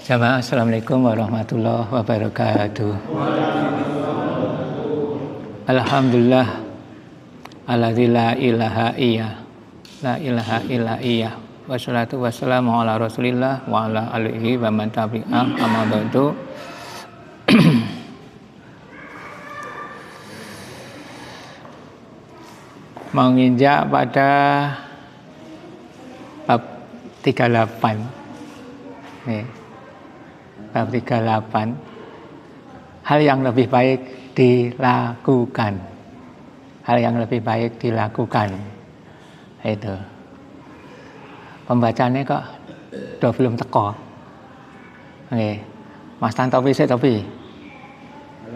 Jamaah, assalamualaikum warahmatullahi wabarakatuh. Alhamdulillah, alladzi la ilaha illa iya. Wassalatu wassalamu ala Rasulillah wa ala alihi wa man tabi'ah amma ba'du. Menginjak pada bab 38. Nih. Bab 38. Hal yang lebih baik dilakukan. Hal yang lebih baik dilakukan. Itu. Pembacanya kok udah belum teko. Nggih. Mas Tantowi sik tapi. 9.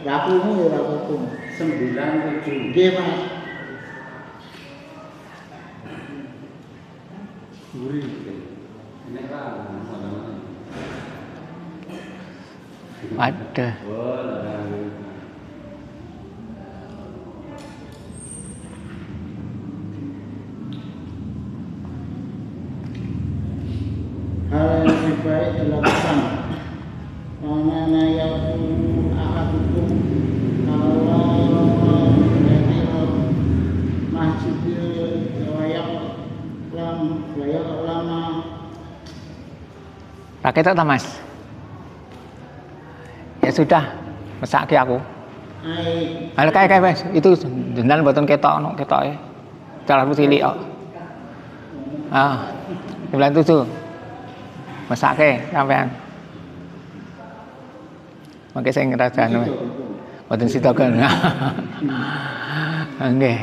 Rapumu ya rapumu. 97. Nggih, Mas. Guri. Ini kan Ada. Hal yang lebih baik dilakukan. Mana yang ahadukum kalau masjidil wayak lama. Pakai tak Mas? Ya sudah, mesake aku. Hal kae wes, itu jenengan mboten ketok ketoke. Calahku cilik kok. 97. Mesake sampean. Mangke sing ngrasakno. Mboten sitoken. Nggih.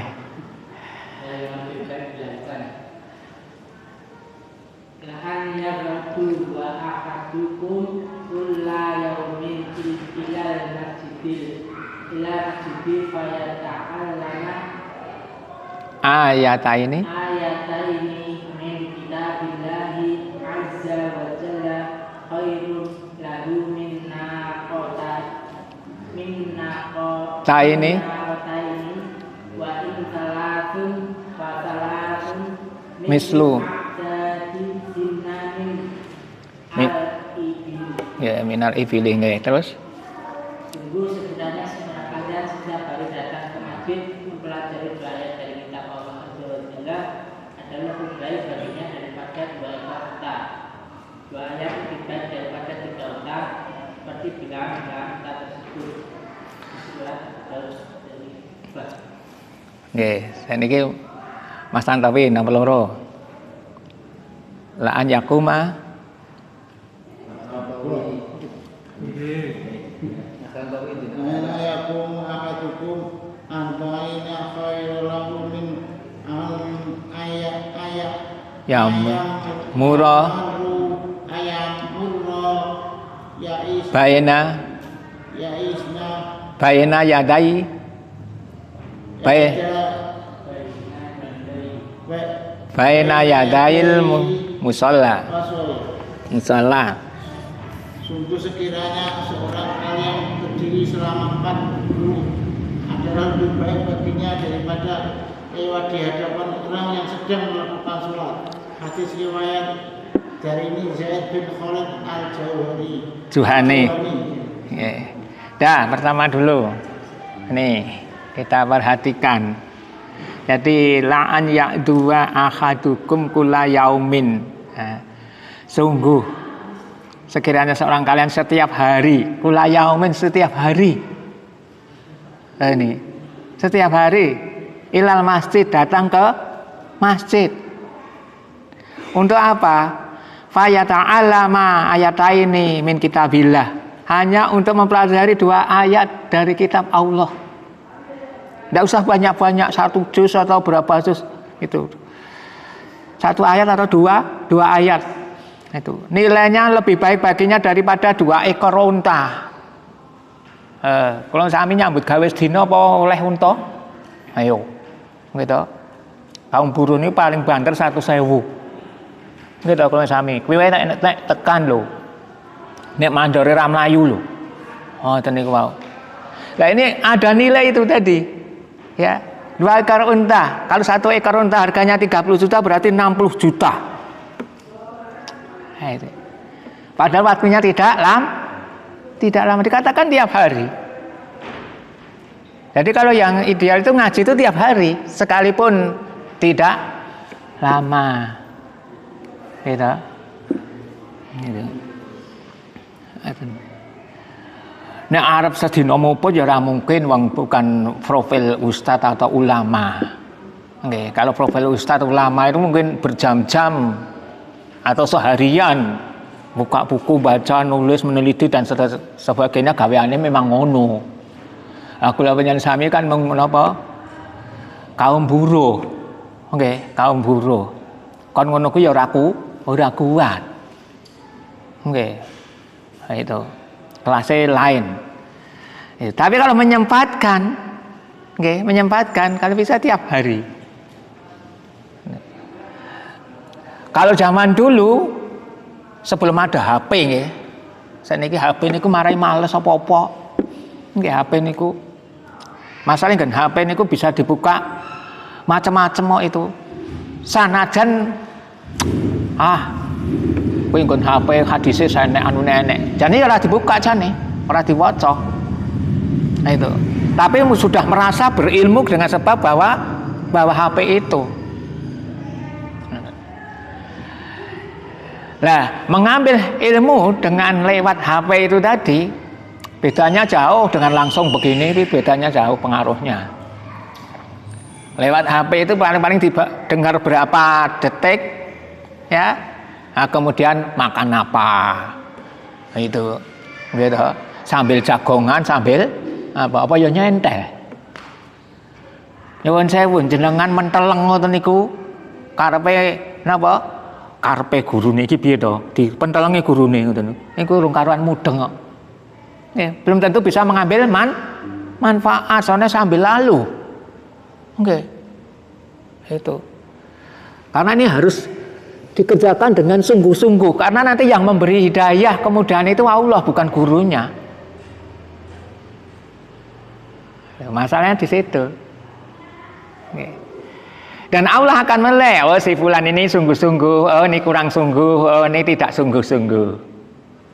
Ayat ini min kitabillahi azza wa jalla khairun lahu ta ini wa in salatun fa salatun mislu ya minal ibili nggih. Terus sungguh sebenarnya sebenarnya kalian sudah baru datang ke masjid mempelajari dua ayat dari kitab Allah Azza wa Jalla adalah lebih baik baginya daripada dua ekor unta. Dua ayat lebih baik daripada 3 unta seperti bilangan unta tersebut. Surat dari nggih, saniki Mas Tantowi nomor loro. La an yakuma Mana yakum ahadukum antaina khairul min ayat ya murah ayam murah baina yadai baina yadail musalla. Sungguh sekiranya seorang kalian berdiri selama 40 adalah lebih baik baginya daripada lewat di hadapan orang yang sedang melakukan sholat. Hadis riwayat dari ini Zaid bin Khalid Juhani. Dah, pertama dulu. Nih, kita perhatikan. Jadi la'an ya'dua ahadukum kula yaumin. Sungguh sekiranya seorang kalian setiap hari, kula yaumin setiap hari. Ini setiap hari ilal masjid, datang ke masjid. Untuk apa? Fayata'allama ayataini min kitabillah. Hanya untuk mempelajari 2 ayat dari kitab Allah. Tidak usah banyak-banyak, 1 juz atau berapa juz itu. 1 ayat atau 2 ayat. Itu nilainya lebih baik baginya daripada 2 ekor unta. Kalau sami nyambut gawe sedina apa oleh unta? Ayo. Gitu. Kaum buruh ini paling banter 1.000. Gitu kalau sami. Kuwi wae nek tekan lho. Nek mandore ra mlayu lho. Oh, ten niku wae. Nah, ini ada nilai itu tadi. Ya. 2 ekor unta. Kalau 1 ekor unta harganya 30 juta berarti 60 juta. Nah, itu. Padahal waktunya tidak lama, dikatakan tiap hari. Jadi kalau yang ideal itu ngaji itu tiap hari, sekalipun tidak lama. Gitu. Gitu. Nek arep sedina mupo ya ora mungkin wong bukan profil ustadz atau ulama. Nggih, kalau profil ustadz ulama itu mungkin berjam-jam atau seharian buka buku, baca, nulis, meneliti dan sebagainya, gaweane memang ngono. Aku lha panjenengan sami kan menapa? Kaum buruh. Nggih, kaum buruh. Kon ngono ku ya ora kuat. Nggih. Nah, itu kelasnya lain. Tapi kalau menyempatkan, okay, kalau bisa tiap hari. Kalau zaman dulu sebelum ada HP, nggih, saniki HP niku marai males apa-apa. Nggih, HP niku masalahnya kan HP niku bisa dibuka macam-macam kok itu. Sanajan kuwi nggon HP hadise sanek anu nenek. Jane ora dibuka jane, ora diwaca. Nah itu. Tapi sudah merasa berilmu dengan sebab bahwa HP itu. Nah, mengambil ilmu dengan lewat HP itu tadi bedanya jauh dengan langsung begini, bedanya jauh pengaruhnya. Lewat HP itu paling-paling dengar berapa detik, ya. Nah, kemudian makan apa, itu, gitu. Sambil jagongan, sambil apa ya nyentel. Nyuwun sewu jenengan menteleng ngoten niku, karepe napa? Karepe gurune iki piye to? Dipentelengi gurune ngoten. Niku urung karuan mudeng kok. Belum tentu bisa mengambil manfaat, soalnya sambil lalu. Oke. Itu. Karena ini harus dikerjakan dengan sungguh-sungguh, karena nanti yang memberi hidayah kemudahan itu Allah, bukan gurunya. Masalahnya di situ. Oke. Dan Allah akan menilai, oh si fulan ini sungguh-sungguh, oh ini kurang sungguh, oh ini tidak sungguh-sungguh.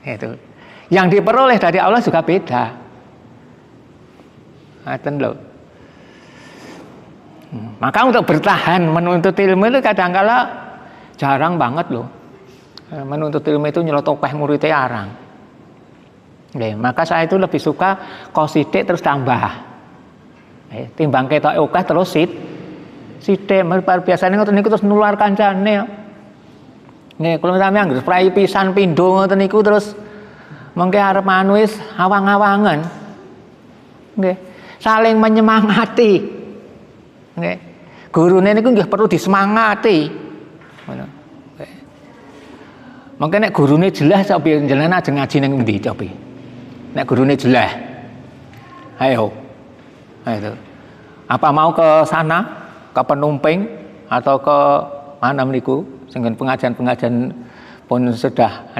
Itu. Yang diperoleh dari Allah juga beda. Loh. Maka untuk bertahan menuntut ilmu itu kadang-kala jarang banget loh. Menuntut ilmu itu nyelotokeh muridnya arang. Maka saya itu lebih suka kosidik terus tambah. Timbang ketok okeh terus sithik biasane ngoten niku terus nular kancane. Nggih, kula sampeyan anggere prai pisan pindho ngoten niku terus mengke arep anu wis awang-awangan. Nggih, saling menyemangati. Nggih. Gurune niku nggih perlu disemangati. Ngono. Mengke nek gurune jelas kok piye jenengan ajeng ngaji ning endi coba. Nek gurune jelas. Ayo. Ayo. Apa mau ke sana? Ke Penumping atau ke mana niku sehingga pengajian pun sudah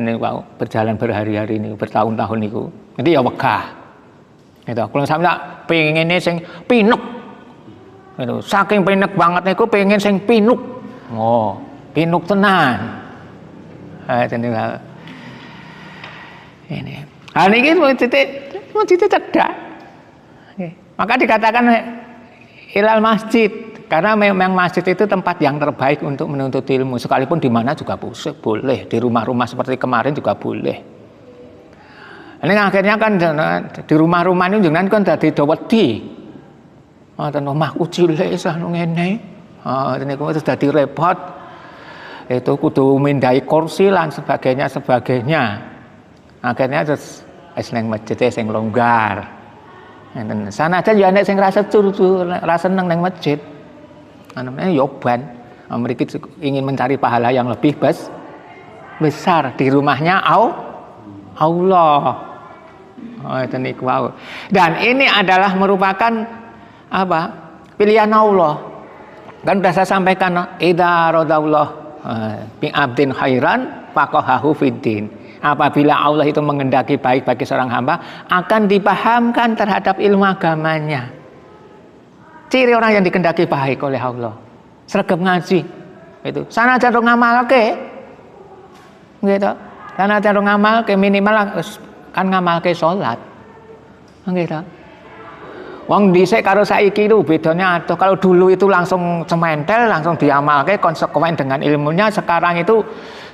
berjalan berhari-hari ini, bertahun-tahun niku. Nanti ya wegah. Gitu. Kalau sampe pengene sing pinuk. Gitu. Saking pinuk banget niku pengen sing pinuk. Oh, pinuk tenan. Ini. Hal ini mau titik cedak. Maka dikatakan ilal masjid. Karena memang masjid itu tempat yang terbaik untuk menuntut ilmu. Sekalipun di mana juga boleh. Di rumah-rumah seperti kemarin juga boleh. Ini akhirnya kan di rumah-rumah ini jangan kan dadi dawedi. Omahku cilik isah ngene. Ini terus dadi repot. Itu kudu mindai kursi lan sebagainya. Akhirnya terus nang masjid sing longgar. Sana aja ya nek sing rasa seneng nang masjid. Namanya yoban, mereka ingin mencari pahala yang lebih besar di rumahnya Allah. Dan ini adalah merupakan apa? Pilihan Allah. Kan sudah saya sampaikan, idza radallah bi abdin khairan faqahahu fiddin. Apabila Allah itu mengendaki baik bagi seorang hamba, akan dipahamkan terhadap ilmu agamanya. Ciri orang yang dikehendaki baik oleh Allah. Sregep ngaji. Itu. Sanajan ro ngamalke. Gitu. Sanajan ro ngamalke minimal kan ngamalke salat. Gitu. Wong dhisik karo saiki itu bedanya adoh. Kalau dulu itu langsung cementel, langsung diamalke konsekuen dengan ilmunya. Sekarang itu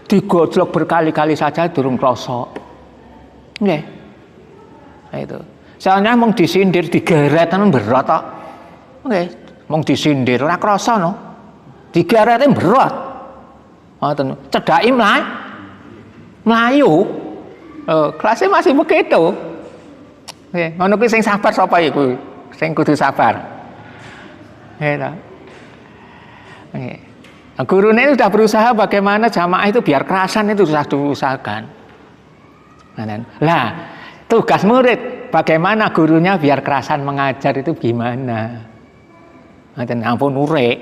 digojlok berkali-kali saja durung krasa. Nggih. Nah, itu. Soalnya mung disindir, digeret kan berat tok. Nggih, mung disindir ora krasa no. Digerete berat. Ngoten. Cedhaki mlayu. Kelasnya masih begitu. Nggih, ngono kuwi sing sabar sapa iku? Sing kudu sabar. Gitu. Gurune sudah berusaha bagaimana jamaah itu biar kerasan itu sudah diusahakan. Lah, tugas murid bagaimana gurunya biar kerasan mengajar itu gimana? Ngoten ampun urek,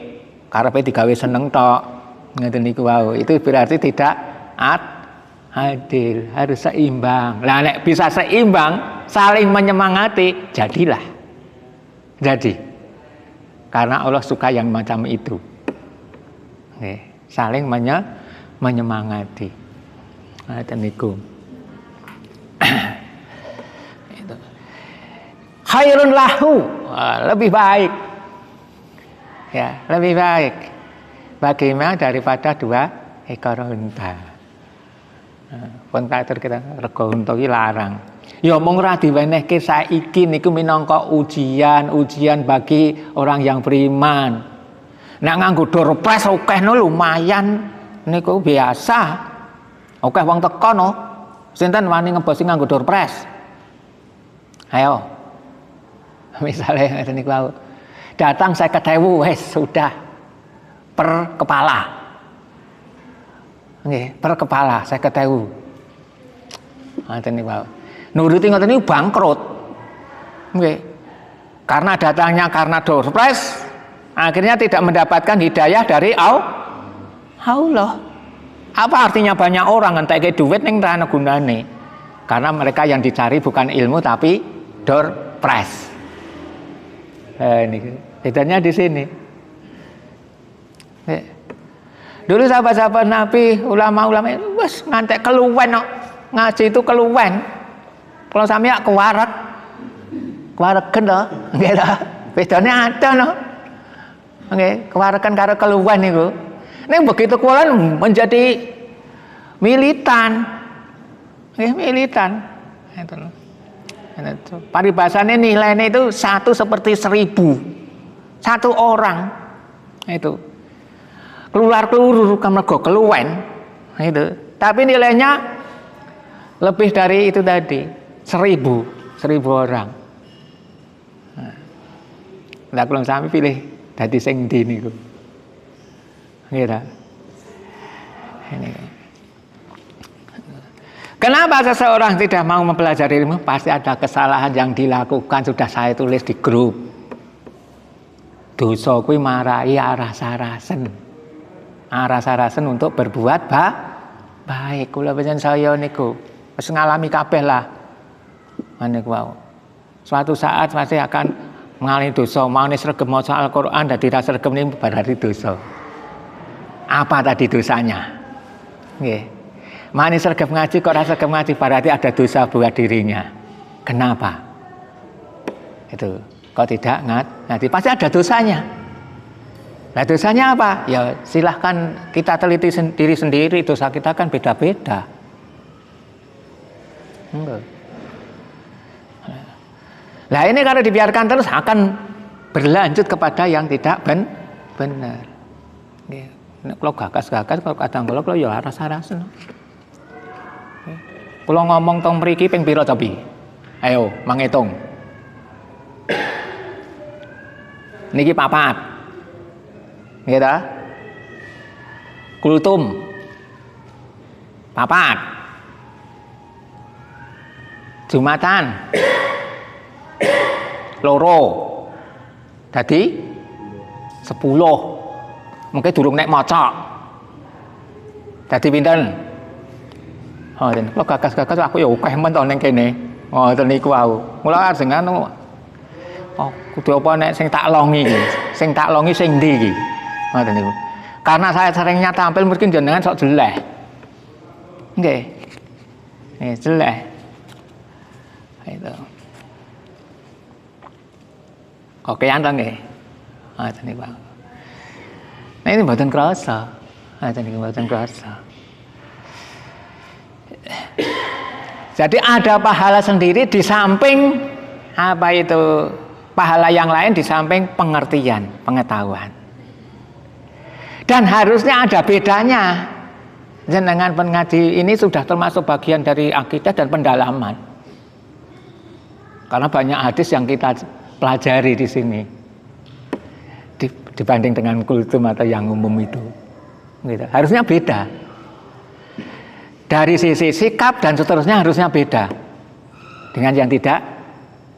karepe digawe seneng tok. Ngoten niku wau. Itu berarti tidak adil, harus seimbang. Lah nek bisa seimbang, saling menyemangati, jadilah. Jadi, karena Allah suka yang macam itu. Saling menyemangati. Ngoten niku. Khairun lahu, lebih baik. Ya, lebih baik. Bagaimana daripada 2 ekor unta. Unta kita rego unta iki larang. Ya mung ora diwenehke saiki niku minangka ujian bagi orang yang beriman. Nek nganggo doorpress akeh no lumayan niku biasa. Akeh wong teko no. Sinten wani ngebosi nganggo doorpress? Ayo. Misalnya ngeten niku datang 50.000 wis sudah per kepala. Nggih, per kepala 50.000. Ngoten niku. Nuruti ngoten niku bangkrut. Nggih. Karena datangnya karena doorpress, akhirnya tidak mendapatkan hidayah dari Allah. Apa artinya banyak orang ngentekke duit ning ra ana gunane? Karena mereka yang dicari bukan ilmu tapi doorpress. Ini bedanya di sini. Dulu sahabat-sahabat Nabi, ulama-ulama wes ngantek keluwen kok. Ngaji itu keluwen. Kalau sampe kewaregen to, nggih ta? Bedane ada no. Nggih, kewaregen karo keluwen niku. Ning begitu keluwen menjadi militan. Nggih, militan. Itu. Paribasannya nilainya itu 1 seperti 1000. 1 orang. Itu. Keluar-keluru mergo keluwen. Itu. Tapi nilainya lebih dari itu tadi. 1000 orang. Lah kula sami pilih dadi sing ndi niku. Nggih ta? Ini. Kenapa seseorang tidak mau mempelajari ilmu? Pasti ada kesalahan yang dilakukan, sudah saya tulis di grup. Dosa kuwi marai arah sarasen. Arah sarasen untuk berbuat baik. Kula panjenengan saya niku wis ngalami kabeh lah. Niku wau. Suatu saat pasti akan mengalami dosa. Mau sregep maca Al-Qur'an dadi ra sregep niku berarti dosa. Apa tadi dosanya? Nggih. Mani sregep ngaji kok ora sregep ngaji berarti ada dosa buat dirinya. Kenapa? Itu kok tidak ngaji pasti ada dosanya. Nah dosanya apa? Ya silahkan kita teliti diri sendiri. Dosa kita kan beda-beda. Enggak. Nah ini kalau dibiarkan terus akan berlanjut kepada yang tidak benar. Kalau gagas-gagas kalau kadang kalau ya aras-arasen. Kalau ngomong tong mriki ping pira tapi? Ayo, manghitung. Niki 4. Nggih ta? Kultum 4. Jumatan 2. Dadi 10. Mungkin durung nek maca. Dadi pinten? Oh, den kok gagas-gagas aku ya akeh men to ning kene. Oh, ten niku wau. Mula jenengan Oh, kudu apa nek sing tak longi iki? Sing tak longi sing ndi iki? Ngoten niku. Karena saya seringnya tampil mungkin jenengan sok jelek. Nggih. Nih, jelek. Itu. Oke, anten nggih. Ngoten niku, Pak. Nah, ini mboten krasa. Ngoten niku mboten krasa. Jadi ada pahala sendiri di samping apa itu pahala yang lain di samping pengertian, pengetahuan. Dan harusnya ada bedanya. Jenengan pengaji ini sudah termasuk bagian dari akidah dan pendalaman. Karena banyak hadis yang kita pelajari di sini. Dibanding dengan kultum atau yang umum itu. Gitu. Harusnya beda. Dari sisi sikap dan seterusnya harusnya beda dengan yang tidak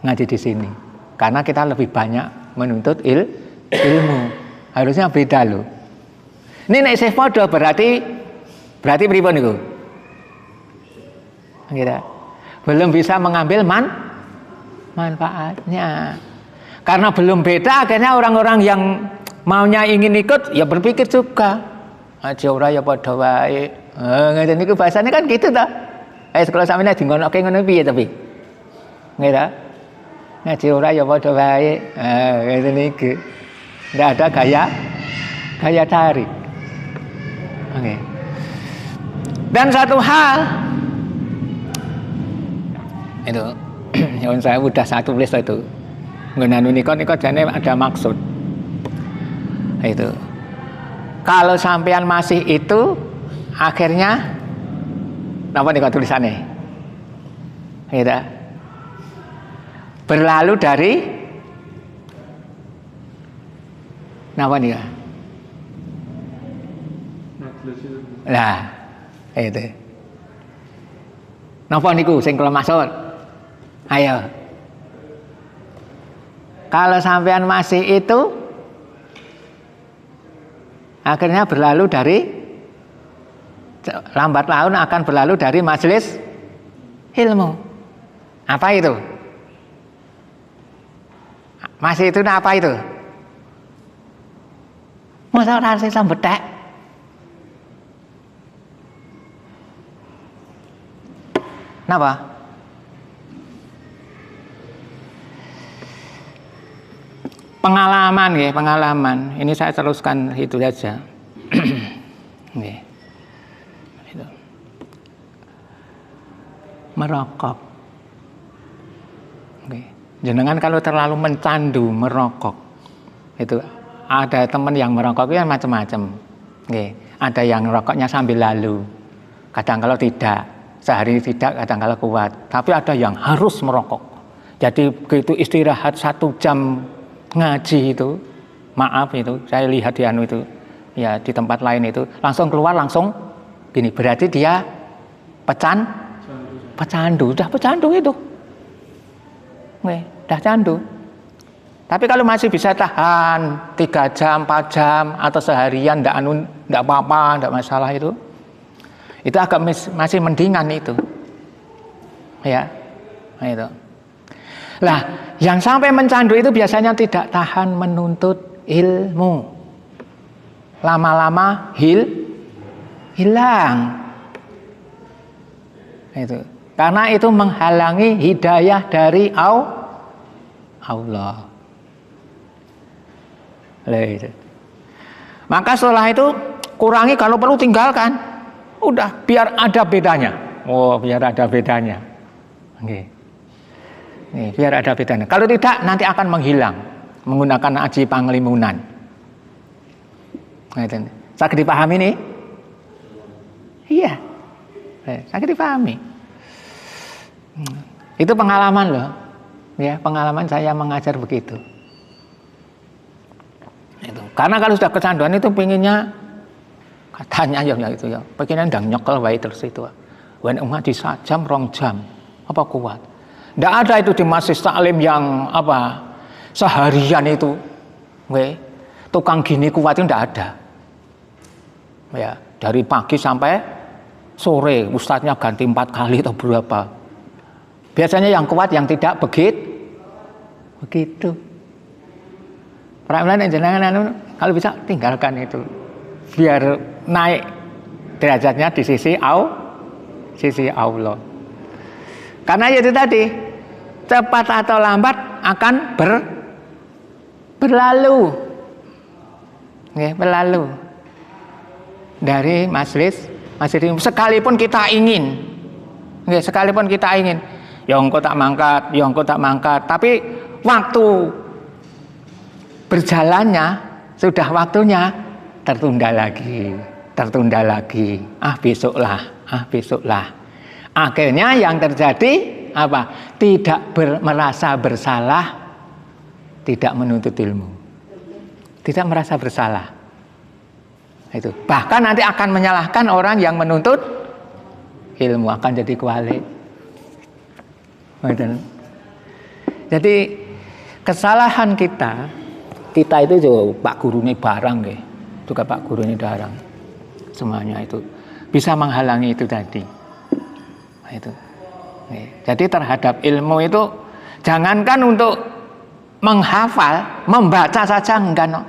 ngaji di sini. Karena kita lebih banyak menuntut ilmu. Harusnya beda loh. Ini nek isih padha berarti pripun niku? Gitu. Belum bisa mengambil manfaatnya. Karena belum beda akhirnya orang-orang yang maunya ingin ikut ya berpikir juga. Aja ora ya padha wae. Ngeten niku bahasane kan gitu ta. Sekolah sampeyan dingonoke ngono piye tapi? Nggih ta? Ngaji ora ya padha wae. Ngeten niku. Ndak ada gaya tarik. Oke. Dan satu hal itu yang saya udah satu tulis itu. Ngenanu niku jane ada maksud. Itu. Kalau sampean masih itu akhirnya napa niku tulisannya? Gitu. Berlalu dari napa niku? Lah, itu. Napa niku sing kula maksud? Ayo. Kalau sampean masih itu akhirnya berlalu dari lambat laun akan berlalu dari majelis ilmu. Apa itu? Masih itu apa itu? Masa ora sing betek? Napa? Pengalaman ya, pengalaman. Ini saya teruskan itu saja. Nggih. Itu. Merokok. Nggih. Jenengan kalau terlalu mencandu merokok, itu ada teman yang merokok itu macam-macam. Nggih. Ada yang rokoknya sambil lalu. Kadang kalau tidak, sehari tidak, kadang kalau kuat. Tapi ada yang harus merokok. Jadi begitu istirahat 1 jam ngaji itu, maaf itu, saya lihat di anu itu, ya di tempat lain itu, langsung keluar langsung gini, berarti dia pecandu, udah pecandu itu, udah candu. Tapi kalau masih bisa tahan 3 jam, 4 jam atau seharian, ndak apa-apa, ndak masalah itu agak masih mendingan itu, ya, itu. Lah, yang sampai mencandu itu biasanya tidak tahan menuntut ilmu. Lama-lama hilang. Itu. Karena itu menghalangi hidayah dari Allah. Itu. Maka setelah itu kurangi, kalau perlu tinggalkan. Udah, biar ada bedanya. Oh, biar ada bedanya. Oke. Nih, biar ada bedanya. Kalau tidak nanti akan menghilang menggunakan aji panglimunan. Nah, itu. Sakit dipahami nih? Iya. Sakit dipahami. Itu pengalaman loh. Ya, pengalaman saya mengajar begitu. Itu. Karena kalau sudah kecanduan itu pinginnya katanya ya itu ya. Pengennya ndang nyekel wae terus itu. Wen umat di 1 jam 2 jam. Apa kuat? Tidak ada itu di majelis taklim yang apa seharian itu, tukang gini kuat itu tidak ada. Ya, dari pagi sampai sore ustadznya ganti 4 kali atau berapa. Biasanya yang kuat yang tidak begitu. Para ulama jenengan kalau bisa tinggalkan itu biar naik derajatnya di sisi Allah. Karena itu tadi cepat atau lambat akan berlalu. Nggih, berlalu. Dari majelis sekalipun kita ingin. Nggih, sekalipun kita ingin. Ya engko tak mangkat, tapi waktu berjalannya sudah waktunya tertunda lagi. Besoklah. Akhirnya yang terjadi apa? Tidak merasa bersalah, tidak menuntut ilmu. Tidak merasa bersalah. Itu. Bahkan nanti akan menyalahkan orang yang menuntut ilmu, akan jadi kualik. Jadi kesalahan kita itu juga Pak Guru ini barang deh, juga Pak Guru ini barang, semuanya itu bisa menghalangi itu tadi. Itu. Jadi terhadap ilmu itu jangankan untuk menghafal, membaca saja enggak, no.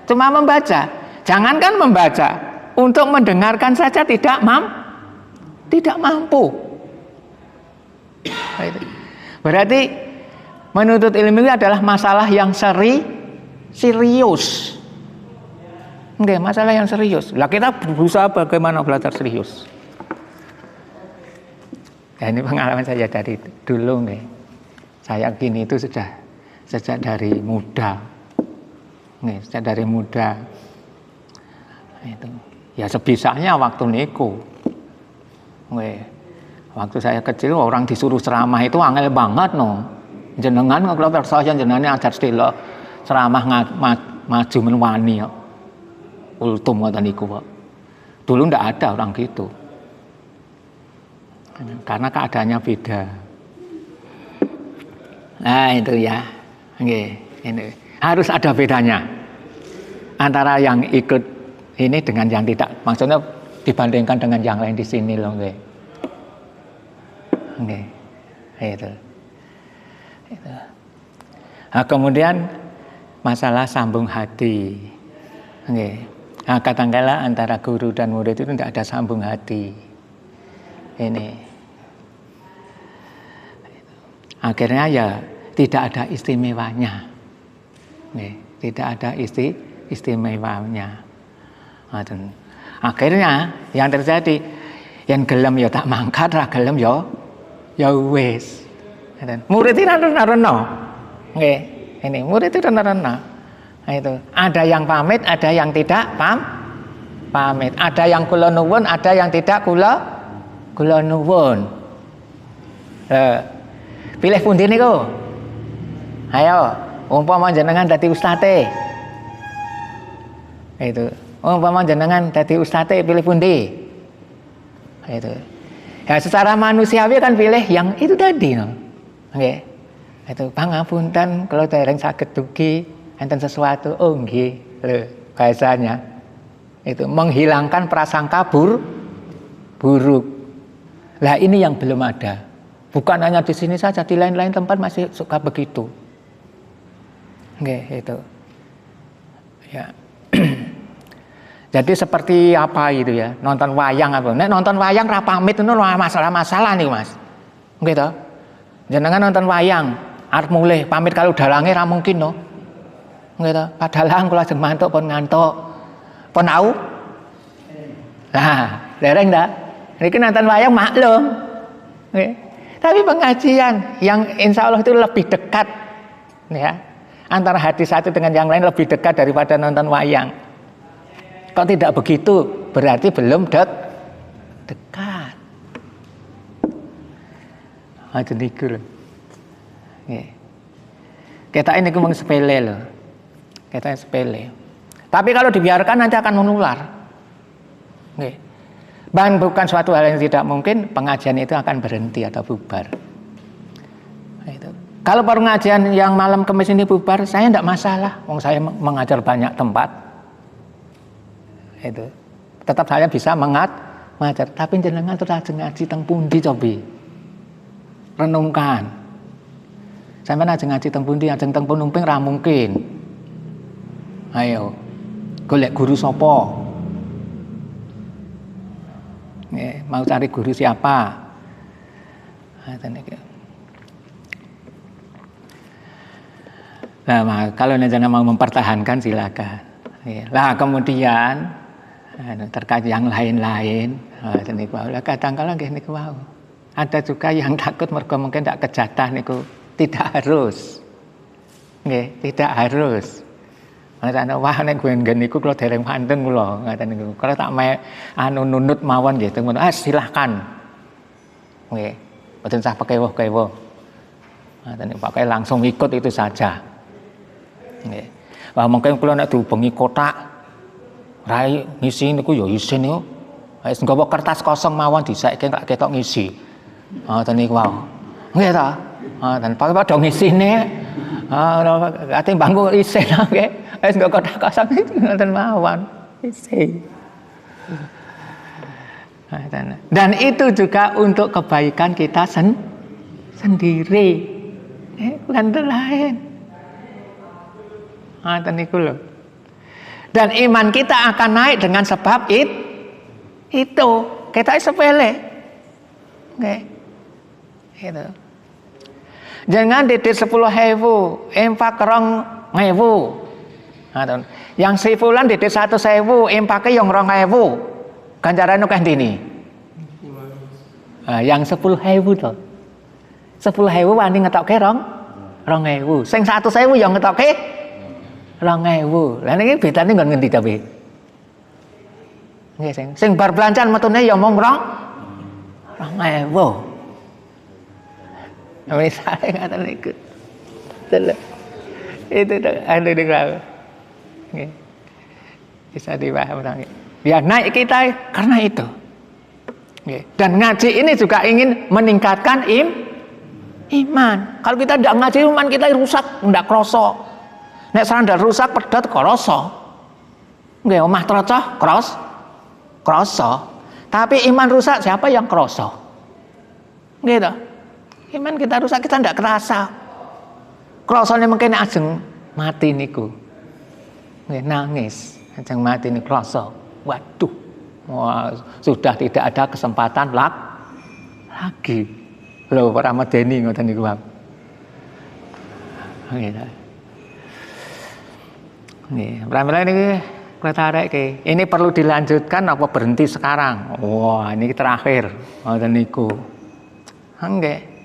Cuma membaca. Jangankan membaca, untuk mendengarkan saja tidak mampu. Berarti menuntut ilmu itu adalah masalah yang serius. Enggak, masalah yang serius. Lah kita berusaha bagaimana belajar serius. Ya, ini pengalaman saya dari dulu nih. Saya yakin itu sejak dari muda. Nih, sejak dari muda. Itu. Ya sebisanya waktu niku. Nih, waktu saya kecil orang disuruh ceramah itu angel banget no. Jenengan kalau persoalan jenengan ajar stilo ceramah maju menwani kok. Ultum ngoten niku kok. Dulu ndak ada orang gitu. Karena keadaannya beda. Nah itu ya, ini harus ada bedanya antara yang ikut ini dengan yang tidak. Maksudnya dibandingkan dengan yang lain di sini loh, itu. Nah, kemudian masalah sambung hati. Nah, kadang-kala antara guru dan murid itu tidak ada sambung hati. Ini. Akhirnya ya tidak ada istimewanya. Tidak ada istimewanya. Akhirnya yang terjadi, yang gelem ya tak mangkat, ra gelem ya wis. Murid itu narana. Ini murid itu narana. Nah, itu ada yang pamit, ada yang tidak pamit. Ada yang kula nuwun, ada yang tidak kula nuwun. Pilih pundi niku? Ayo, umpama jenengan dadi ustate. Itu. Umpama jenengan dadi ustate pilih pundi? Itu. Ya secara manusiawi kan pilih yang itu tadi, no. Nggih. Itu pangapunten kalau dereng saged dugi enten sesuatu. Oh nggih, lho, bahasanya. Itu menghilangkan prasangka buruk. Lah ini yang belum ada. Bukan hanya di sini saja, di lain-lain tempat masih suka begitu. Nggih, itu. Ya. Jadi seperti apa itu ya? Nonton wayang apa? Nek nonton wayang ra pamit itu masalah nih, Mas. Nggih to? Jenengan nonton wayang, arep mulih pamit kalau dalange ra mungkin no. Nggih to? Padahal kula ajeng mantuk pun ngantuk. Pun au? Nah, dereng ndak? Niki nonton wayang maklum. Nggih. Tapi pengajian yang insya Allah itu lebih dekat, ya, antara hati satu dengan yang lain lebih dekat daripada nonton wayang. Kalau tidak begitu, berarti belum dekat. Aja niku lho. Kita ini ngomong sepele loh. Kita sepele. Tapi kalau dibiarkan nanti akan menular. Dan bukan suatu hal yang tidak mungkin, pengajian itu akan berhenti atau bubar. Itu. Kalau pengajian yang malam Kamis ini bubar, saya tidak masalah. Wong saya mengajar banyak tempat. Itu. Tetap saya bisa mengajar. Tapi jenengan tuh ajeng ngaji teng pundi cobi. Renungkan. Sampeyan ajeng ngaji teng pundi, ajeng teng penumping ra mungkin. Ayo, golek guru sapa? Mau cari guru siapa? Nah, kalau jenengan mau mempertahankan silakan. Lah kemudian terkait yang lain-lain, kadang-kadang nggih niku wau. Ada juga yang takut mergo mungkin tidak kejatah niku, tidak harus. Nggih, tidak harus. Ana wah nek nggen niku kula dereng panteng kula ngaten niku. Kalau tak nunut mawon nggih ngono. Silahkan. Nggih. Mboten usah pakai-pakai. Ngaten pakai langsung ikut itu saja. Nggih. Wah mungkin kula nek dihubungi kotak rai ngisi niku ya isin niku. Wis nggawa kertas kosong mawon disaiki tak ketok ngisi. Ngoten niku wae. Nggih ta? Dan padha ngisine. Ate bangku isin nggih. Wis nggo kotak kosong ngoten mawon. Isin. Dan itu juga untuk kebaikan kita sendiri. Bukan lain. Ngoten niku lho. Dan iman kita akan naik dengan sebab itu. Kita sepele. Nggih. Gitu. Jangan didik 10.000, infak 2.000. Yang sebulan didik 1.000, infake yang 2.000. Ganjarane akeh ndini. Yang 10.000 to. 10.000 wani ngetokke 2.000. Sing 100.000 yang ngetokke 2.000. Lah niki bedane nggon ngendi ta, Be? Nggih, sing bar belanjan metune ya mung 2.000. Misalnya ngaten niku. Itu anu niku. Nggih. Bisa dipahami. Biar naik kita karena itu. Nggih. Dan ngaji ini juga ingin meningkatkan iman. Kalau kita tidak ngaji iman kita rusak, ndak kroso. Nek sandal rusak pedhot kroso. Nggih, omah trocoh kroso. Tapi iman rusak siapa yang kroso? Gitu. Iman kita rusak kita ndak kerasa. Krosone mungkin ajeng mati niku. Nggih, nangis ajeng mati niku kroso. Waduh. Wah, sudah tidak ada kesempatan lagi. Lho, para medeni ngoten niku, Bang. Nggih. Nih, pramila niki kletarekke. Ini perlu dilanjutkan apa berhenti sekarang? Wah, ini terakhir. Ngoten niku. Nggih.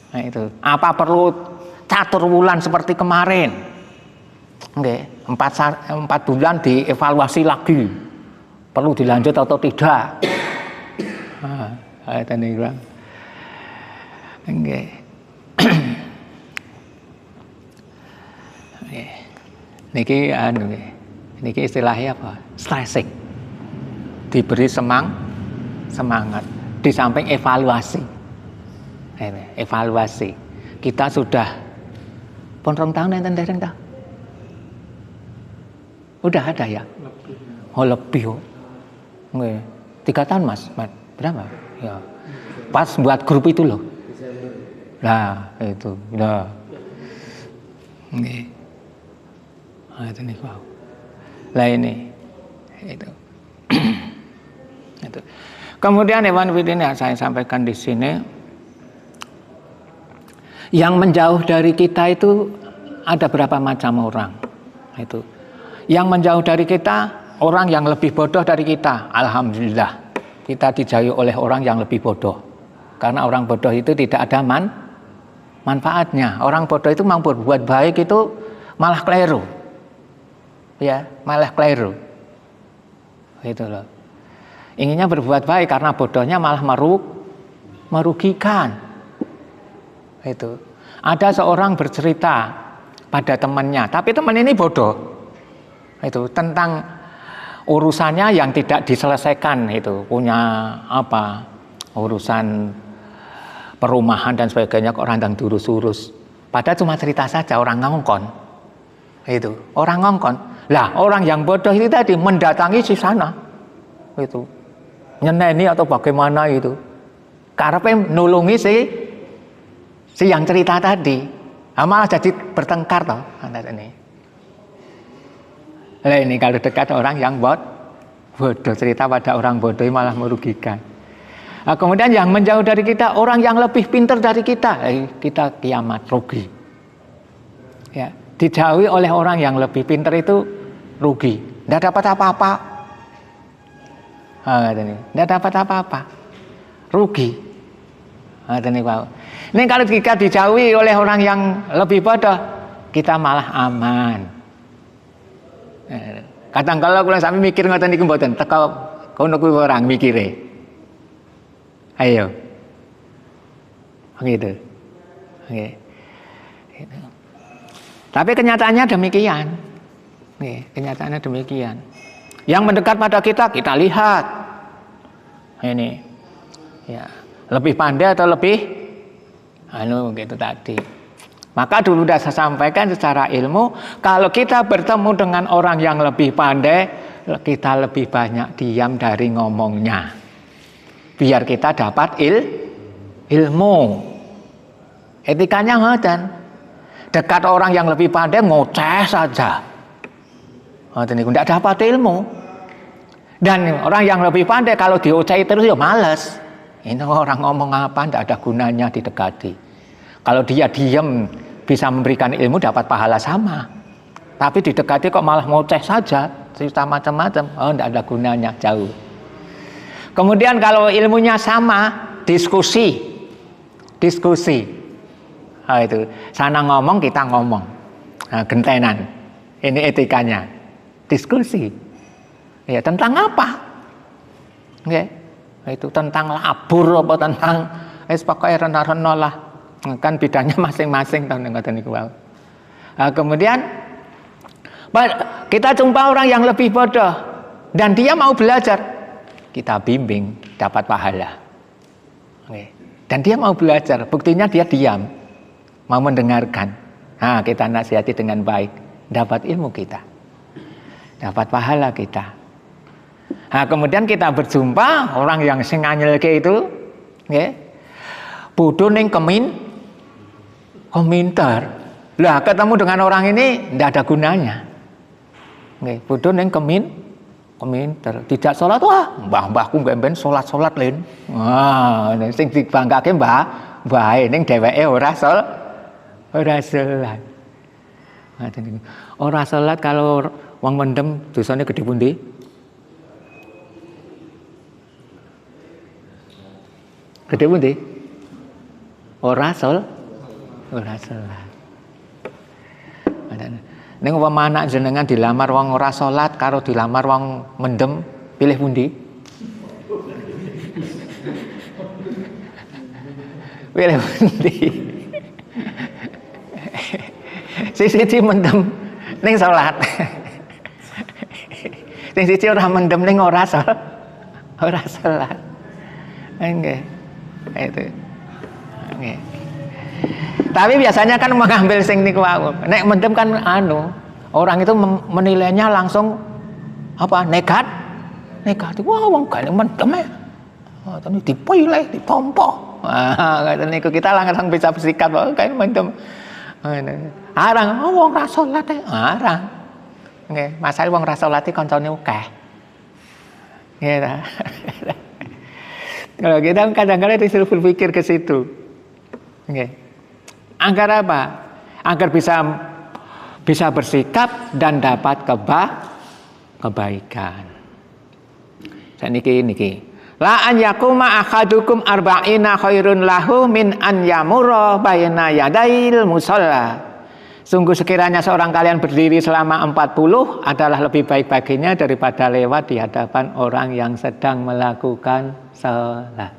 Nah itu. Apa perlu catur wulan seperti kemarin? Nggih, 4 bulan dievaluasi lagi. Perlu dilanjut atau tidak? Ngoten niku. Nggih. Niki anu nggih. Niki istilahnya apa? Stressing. Diberi semangat. Di samping evaluasi. Evaluasi. Kita sudah pun 2 tahun enten dereng ta? Udah ada ya? Lebih. Nggih. 3 tahun Mas. Berapa? Ya. Pas buat grup itu loh. Nah, itu. Nah. Nggih. Itu nih, wow. Lah ini. Itu. Itu. Kemudian Iwan Widin yang saya sampaikan di sini, yang menjauh dari kita itu ada berapa macam orang. Itu. Yang menjauh dari kita orang yang lebih bodoh dari kita. Alhamdulillah. Kita dijauhi oleh orang yang lebih bodoh. Karena orang bodoh itu tidak ada manfaatnya. Orang bodoh itu mau berbuat baik itu malah keliru. Ya, malah keliru. Itu loh. Inginnya berbuat baik karena bodohnya malah merugikan. Itu. Ada seorang bercerita pada temannya, tapi teman ini bodoh. Itu tentang urusannya yang tidak diselesaikan, itu punya apa? Urusan perumahan dan sebagainya kok randang durus-urus. Padahal cuma cerita saja, orang ngongkon. Itu, orang ngongkon. Lah, orang yang bodoh itu tadi mendatangi si sana. Itu. Nyeneni atau bagaimana itu. Karepe nulungi si yang cerita tadi. Malah jadi bertengkar toh antara ini. Lah ini kalau dekat orang yang bodoh, cerita pada orang bodoh malah merugikan. Nah, kemudian yang menjauh dari kita orang yang lebih pintar dari kita, kita kiamat rugi. Ya, dijauhi oleh orang yang lebih pintar itu rugi, tidak dapat apa-apa. Tidak dapat apa-apa, rugi. Ini kalau kita dijauhi oleh orang yang lebih bodoh, kita malah aman. Kadang kalau sampai mikir ngoten niku mboten, teko kono kuwi orang mikire. Ayo. Gitu. Oke. Gitu. Tapi kenyataannya demikian. Kenyataannya demikian. Yang mendekat pada kita lihat. Ini. Ya, lebih pandai atau lebih gitu tadi. Maka dulu sudah saya sampaikan secara ilmu, kalau kita bertemu dengan orang yang lebih pandai, kita lebih banyak diam dari ngomongnya. Biar kita dapat ilmu. Etikanya ngoten. Dekat orang yang lebih pandai ngoceh saja. Tidak dapat ilmu. Dan orang yang lebih pandai kalau diocehi terus ya males. Ini orang ngomong apa, tidak ada gunanya didekati. Kalau dia diam bisa memberikan ilmu dapat pahala sama. Tapi didekati kok malah ngoceh saja, cerita macam-macam, tidak ada gunanya, jauh. Kemudian kalau ilmunya sama, diskusi. Itu sana ngomong kita ngomong, gentenan. Ini etikanya, diskusi. Ya tentang apa? Itu tentang labur apa tentang pokoknya rena-rena lah. Kan bidangnya masing-masing. Kemudian kita jumpa orang yang lebih bodoh dan dia mau belajar, kita bimbing dapat pahala. Dan dia mau belajar, buktinya dia diam, mau mendengarkan. Kita nasihati dengan baik, dapat ilmu kita, dapat pahala kita. Kemudian kita berjumpa orang yang sing anyelke itu, bodoh ning komentar. Lah ketemu dengan orang ini tidak ada gunanya. Bodoh ning komentar. Tidak sholat, wah mbah-mbahku ben sholat len. Wah, sing dibanggake mbah ning dheweke ora sholat. Ora sholat kalau wong mendem dosane gede pundi? Gede pundi? Ora sholat. Ning umpama anak jenengan dilamar wong ora salat karo dilamar wong mendem, pilih pundi? Pilih pundi? Siji mendem ning salat. Sing siji ora mendem ning ora salat. Nggih. Itu. Nggih. Tapi biasanya kan mengambil sing niku wae. Nek mendem kan orang itu menilainya langsung apa? Negatif. Wah, wong gane mendem. Tadi dipilih, ditompo. Kata niku kita langsung bisa bersikap kayak mendem. Arang, wong ra salat arang. Nggih, masale wong ra salat iki kancane akeh. Nggih ta. Kalau kita kadang-kadang disuruh berpikir ke situ. Nggih. Agar apa? Agar bisa bersikap dan dapat kebaikan. Niki. La an yakuma akhadukum arba'ina khairun lahu min an yamurra baina yadail musalla. Sungguh sekiranya seorang kalian berdiri selama 40 adalah lebih baik baginya daripada lewat di hadapan orang yang sedang melakukan salat.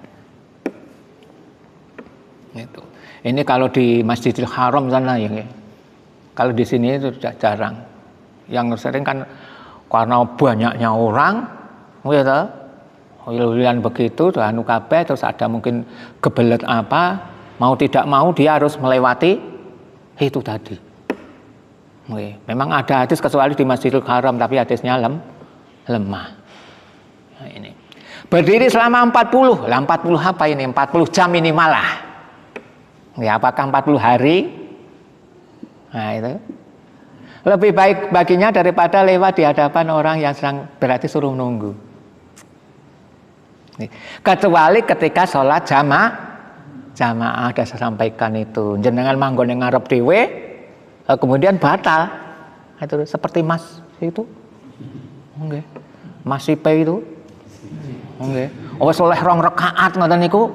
Itu. Ini kalau di Masjidil Haram sana ya. Kalau di sini itu sudah jarang. Yang sering kan karena banyaknya orang, gitu. Wil-wilan begitu, kabeh terus ada mungkin kebelet apa, mau tidak mau dia harus melewati itu tadi. Memang ada hadis kecuali di Masjidil Haram, tapi hadisnya lemah. Nah, ini. Berdiri selama 40. Lah 40 apa ini? 40 jam minimal lah. Ya, apakah 40 hari? Nah, itu. Lebih baik baginya daripada lewat di hadapan orang yang sedang berarti suruh nunggu. Kecuali ketika sholat jamaah ada saya sampaikan itu. Jenengan manggon yang ngarep dewe, kemudian batal. Itu seperti Mas itu. Nggih. Mas Ipe itu. Nggih. Oh soleh rong rakaat ngoten niku.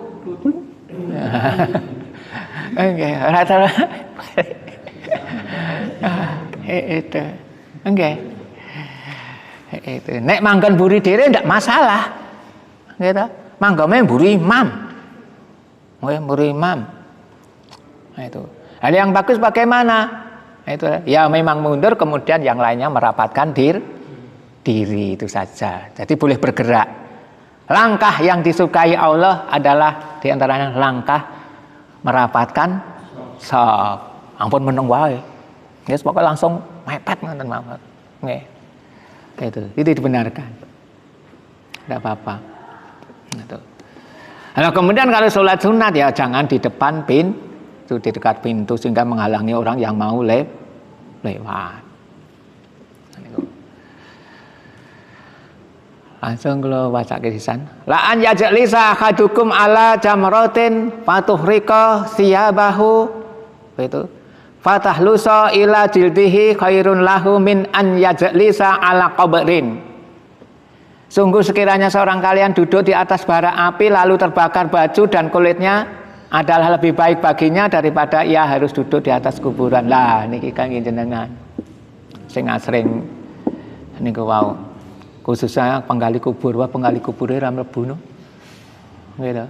Nggih, ora itu enggak itu nek manggon buri dhewe ndak masalah gitu manggone buri imam buri imam nah, itu hal yang bagus bagaimana itu ya memang mundur kemudian yang lainnya merapatkan diri itu saja jadi boleh bergerak langkah yang disukai Allah adalah diantaranya langkah merapatkan shaf ampun meneng wae ya, pokoknya langsung mepet ngoten mawon. Nggih. Itu dibenarkan. Tidak apa-apa. Gitu. Nah, kemudian kalau sholat sunat ya jangan di depan pintu, di dekat pintu sehingga menghalangi orang yang mau lewat. Gitu. Langsung kalau baca kisisan. La an yajlisa ahadukum ala jamratin fatuhrika siyabahu. Itu. Fatahlusa ila jildihi khairun lahu min an yajlisa ala qabrin. Sungguh sekiranya seorang kalian duduk di atas bara api lalu terbakar baju dan kulitnya adalah lebih baik baginya daripada ia harus duduk di atas kuburan. Lah niki kangge jenengan sing asring niku wau. Khususnya penggali kubur, wah penggali kubure ra mlebu no. Gitu.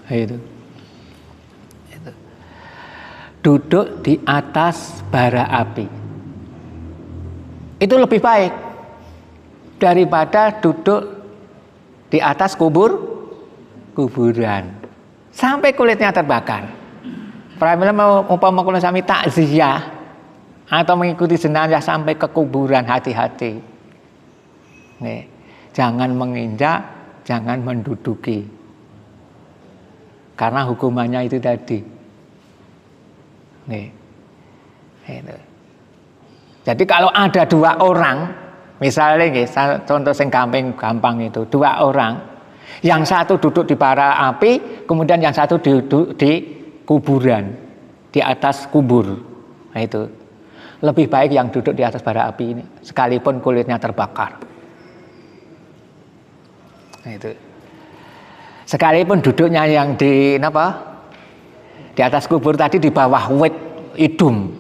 Itu. Duduk di atas bara api itu lebih baik daripada duduk di atas kuburan sampai kulitnya terbakar. Pramila mau umpama kula sami takziah atau mengikuti jenazah sampai ke kuburan, hati-hati. Nih, jangan menginjak, jangan menduduki. Karena hukumannya itu tadi. Nih, itu. Jadi kalau ada dua orang, misalnya nih, contoh yang gampang itu, dua orang, yang satu duduk di bara api, kemudian yang satu duduk di kuburan, di atas kubur, nah itu lebih baik yang duduk di atas bara api ini, sekalipun kulitnya terbakar. Nah itu, sekalipun duduknya yang di apa? Di atas kubur tadi di bawah wit idum,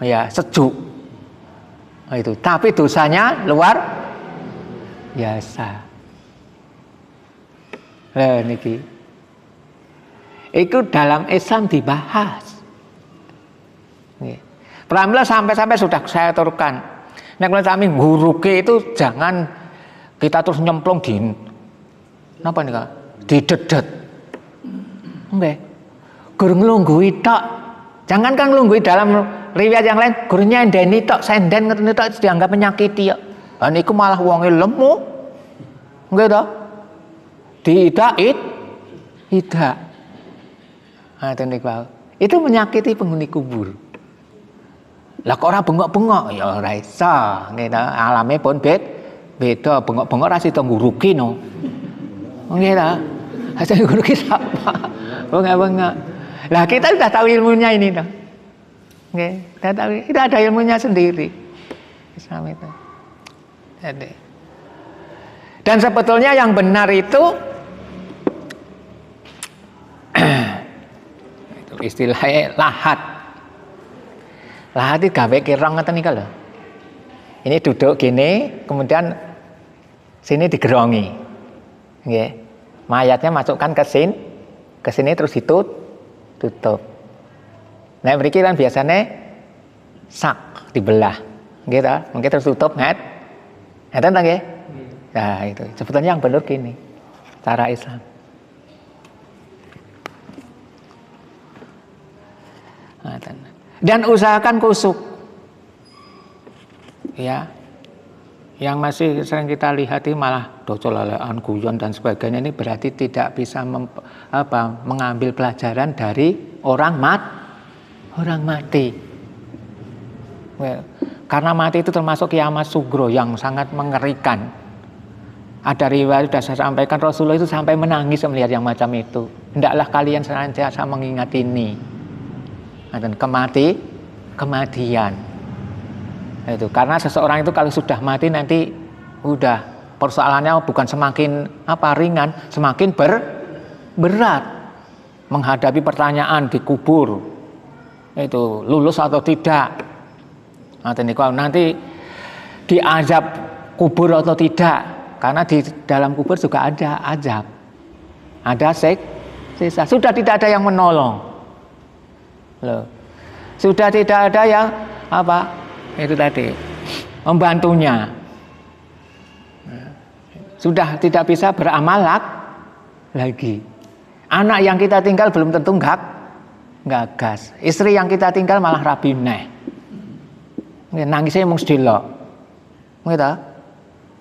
ya sejuk, nah, itu. Tapi dosanya luar biasa. Niki, itu dalam Islam dibahas. Pramila sampai sudah saya turunkan. Nek kalau kami nguruke itu jangan kita terus nyemplung di, apa nih kak? Didedet, enggak. Gur nglunggui tok. Jangan kan nglunggui dalam riwayat yang lain, gur nyendeni tok, senden ngoten tok dianggap menyakiti ya. Lah niku malah wonge lemu. Nggih to? Tidak. Ah tenik wae. Itu menyakiti penghuni kubur. Lah kok ora bengok-bengok ya ora iso. Nggih to, alame pun beda, bengok-bengok ra sida nguruki no. Nggih to. Asal nguruki sapa? Bengok-bengok. Lah kita sudah tahu ilmunya ini toh. Nggih, kita tahu kita ada ilmunya sendiri. Islam itu. Jadi. Dan sebetulnya yang benar itu itu istilahnya lahat. Lahat itu gawe kirang ngoten niku lho. Ini duduk gini, kemudian sini digerongi. Nggih. Mayatnya masukkan ke sini terus tutup. Nah, mriki kan biasanya sak dibelah. Gitu, mungkin terus tutup ngeten ta nggih? Nah, itu. Sebetulnya yang benar gini. Cara Islam. Dan usahakan kusuk. Ya. Yang masih sering kita lihat ini malah docol-lalean, guyon dan sebagainya, ini berarti tidak bisa mengambil pelajaran dari orang mati. Karena mati itu termasuk kiamat sugro yang sangat mengerikan. Ada riwayat sudah saya sampaikan, Rasulullah itu sampai menangis melihat yang macam itu. Hendaklah kalian senantiasa mengingat ini. Dan kematian. Itu karena seseorang itu kalau sudah mati nanti udah persoalannya bukan semakin ringan, semakin berat menghadapi pertanyaan di kubur. Itu lulus atau tidak. Nanti diazab kubur atau tidak, karena di dalam kubur juga ada azab, ada siksa. Sudah tidak ada yang menolong, loh. Sudah tidak ada yang itu tadi membantunya. Sudah tidak bisa beramal lagi. Anak yang kita tinggal belum tentu gagas. Istri yang kita tinggal malah rabi neh. Nangisnya mung sedelok. Gitu.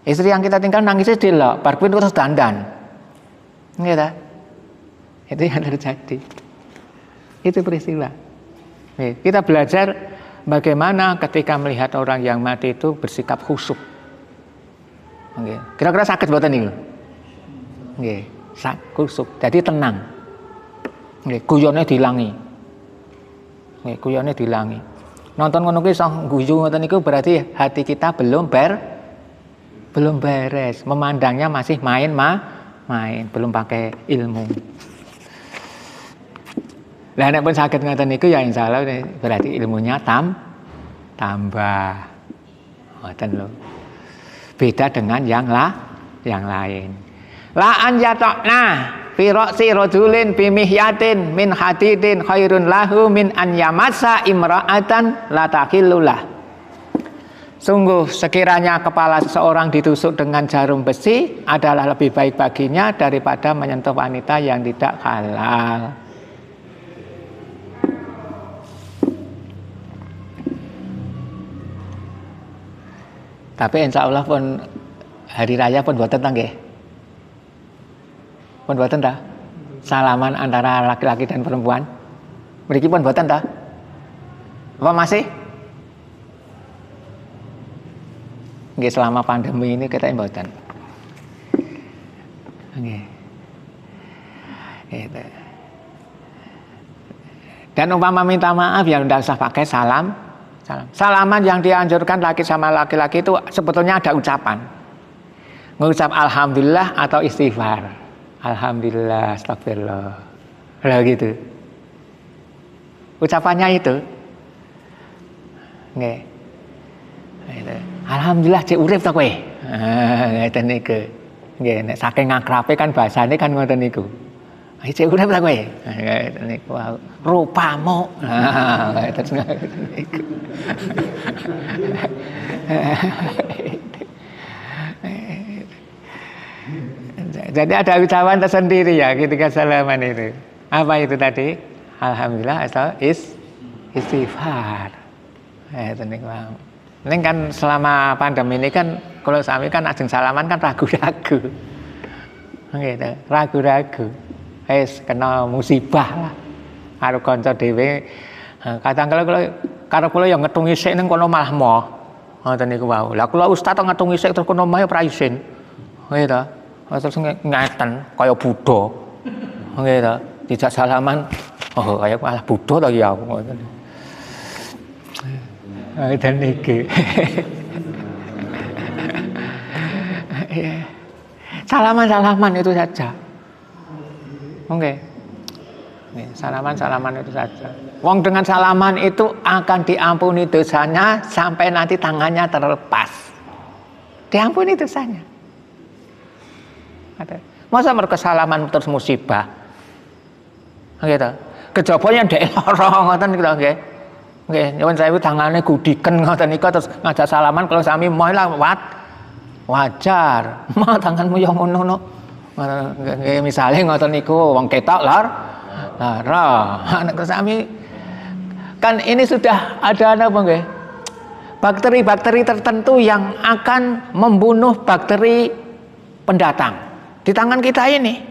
Istri yang kita tinggal nangisnya sedelok, bar kuwi terus dandan. Gitu. Itu yang terjadi. Itu peristiwa. Kita belajar bagaimana ketika melihat orang yang mati itu bersikap khusyuk. Kira-kira sakit mboten niku? Nggih, khusyuk. Jadi tenang. Nggih, guyone dilangi. Nggih, guyone dilangi. Nonton ngono kuwi iso guyu ngoten niku berarti hati kita belum beres. Memandangnya masih main, belum pakai ilmu. Lah nek pun sakit ngoten niku ya insyaallah berarti ilmunya tambah. Ngoten lho. Beda dengan yang lain. La an yata'na fi ra'si rajulin bi mihyatin min hadidin khairun lahu min an yamassa imra'atan la taqillulah. Sungguh sekiranya kepala seseorang ditusuk dengan jarum besi adalah lebih baik baginya daripada menyentuh wanita yang tidak halal. Tapi insya Allah pun hari raya pun boten ta nggih. Pun boten ta? Salaman antara laki-laki dan perempuan. Mriki pun boten ta? Apa masih? Nggih, selama pandemi ini kita mboten. Nggih. Gitu. Dan umpama minta maaf ya tidak usah pakai salam. Salaman yang dianjurkan laki sama laki-laki itu sebetulnya ada ucapan. Mengucap alhamdulillah atau istighfar. Alhamdulillah, astagfirullah. Lah gitu. Ucapannya itu. Nggih. Gitu. Alhamdulillah cek urip ta kowe. Ngeten niku. Nggih, nek saking akrabe kan bahasane kan ngoten niku. Cek urip ta kowe. Ngeten niku. Rupamu. Ngeten niku. Jadi ada ucapan tersendiri ya ketika salaman itu. Apa itu tadi? Alhamdulillah atau istighfar. Itu nih bang. Ini kan selama pandemi ini kan kalau sami kan ajeng salaman kan ragu-ragu. Gitu, ragu-ragu. Kena musibah lah. Karo kanca dhewe. Kadang karo kula yang ngetungi sik ning kono malah moh. Ngoten niku wau. Lah kula ustaz tok ngetungi sik terus kono mah ya ora isin. Gitu. Terus ngeten kaya Buddha. Gitu. Dijak salaman, oh kaya malah Buddha to ya aku ngoten. Dan niki. Salaman itu saja. Oke. Salaman itu saja. Wong dengan salaman itu akan diampuni dosanya sampai nanti tangannya terlepas. Diampuni dosanya. Masa mereka salaman terus musibah? Gitu. Kejabanya ndek lara ngoten gitu nggih. Nggih, nyuwun sewu tangane gudiken ngoten niku terus ngajak salaman kalau sami moh lah wajar. Mah tanganmu yo ngono. Nggih misale ngoten niku wong ketok lara. Nek sami kan ini sudah ada apa nggih? Bakteri-bakteri tertentu yang akan membunuh bakteri pendatang. Di tangan kita ini.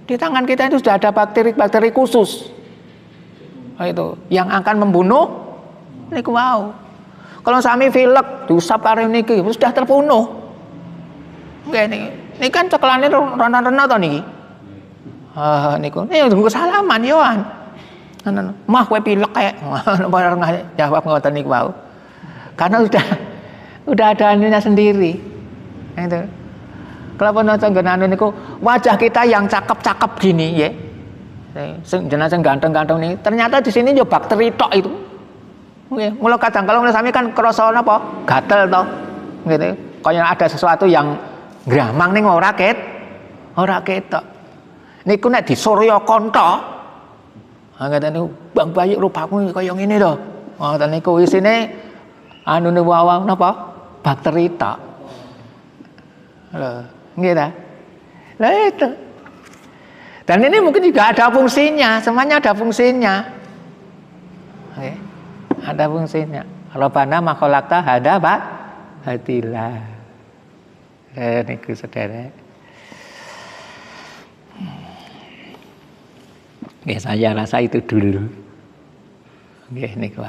Di tangan kita itu sudah ada bakteri-bakteri khusus. Itu yang akan membunuh niku wau. Kalau sami pilek diusap karo niki sudah terpenuh. Nggih niki kan cekelane rono-rono to niki. Niku tunggu salaman yoan. Mah kowe pilek kayak jawab ngoten niku wau. Karena udah ada anunya sendiri. Itu. Kalau nonton anu niku wajah kita yang cakep-cakep gini ya. Jenazah ganteng-ganteng nih. Ternyata di sini yo bakteri tok itu. Nggih, mula kadang kalau sami kan krasa napa? Gatel to. Gitu. Kaya ada sesuatu yang gramang ning ora ketok. Niku nek disurya kanta. Ngaten niku Bang Bayu rupamu kaya ngene to. Ngoten niku isine anu niku wae napa? Bakteri tok. Lho, nggih ta? Lah itu. Dan ini mungkin juga ada fungsinya, semuanya ada fungsinya. Oke. Ada fungsinya. Rabbana ma khalaqta hadza batila. Niku saudara. Oke, saya rasa itu dulu. Oke, niku.